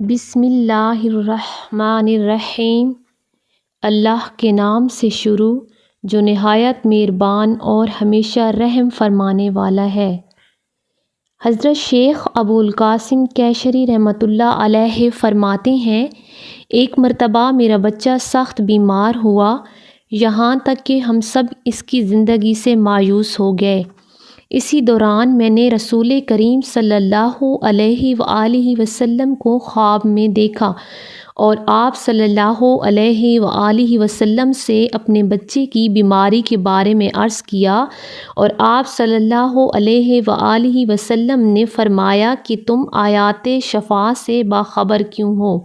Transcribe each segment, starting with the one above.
بسم اللہ الرحمن الرحیم۔ اللہ کے نام سے شروع جو نہایت مہربان اور ہمیشہ رحم فرمانے والا ہے۔ حضرت شیخ ابو القاسم کیشری رحمۃ اللہ علیہ فرماتے ہیں، ایک مرتبہ میرا بچہ سخت بیمار ہوا، یہاں تک کہ ہم سب اس کی زندگی سے مایوس ہو گئے۔ اسی دوران میں نے رسول کریم صلی اللہ علیہ وآلہ وسلم کو خواب میں دیکھا اور آپ صلی اللہ علیہ وآلہ وسلم سے اپنے بچے کی بیماری کے بارے میں عرض کیا، اور آپ صلی اللہ علیہ وآلہ وسلم نے فرمایا کہ تم آیات شفا سے باخبر کیوں ہو؟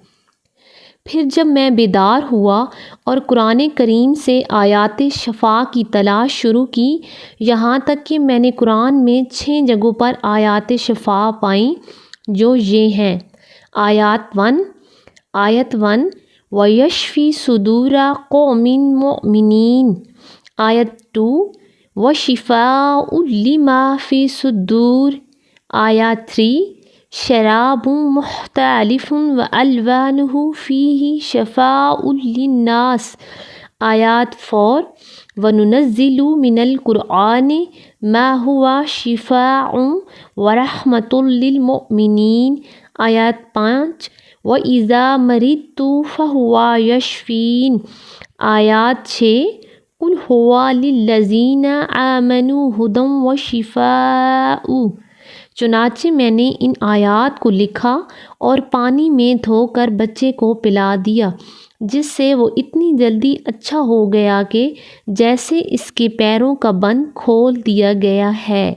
پھر جب میں بیدار ہوا اور قرآن کریم سے آیات شفا کی تلاش شروع کی، یہاں تک کہ میں نے قرآن میں 6 جگہوں پر آیات شفا پائیں، جو یہ ہیں: آیت 1 وَيَشْفِي صُدُورَ قَوْمٍ مُؤْمِنِينَ، آیت 2 وَشِفَاءٌ لِمَا فِي الصُّدُورِ، آیت 3 شراب مختلف وألوانه فيه شفاء للناس، آیات 4 وَنُنَزِّلُ مِنَ الْقُرْآنِ مَا هُوَ شِفَاءٌ وَرَحْمَةٌ لِلْمُؤْمِنِينَ، آیات 5 وَإِذَا مَرِضْتُ فَهُوَ يَشْفِينِ، آیات 6 قُلْ هُوَ لِلَّذِينَ آمَنُوا هُدًى وَشِفَاءٌ۔ چنانچہ میں نے ان آیات کو لکھا اور پانی میں دھو کر بچے کو پلا دیا، جس سے وہ اتنی جلدی اچھا ہو گیا کہ جیسے اس کے پیروں کا بند کھول دیا گیا ہے۔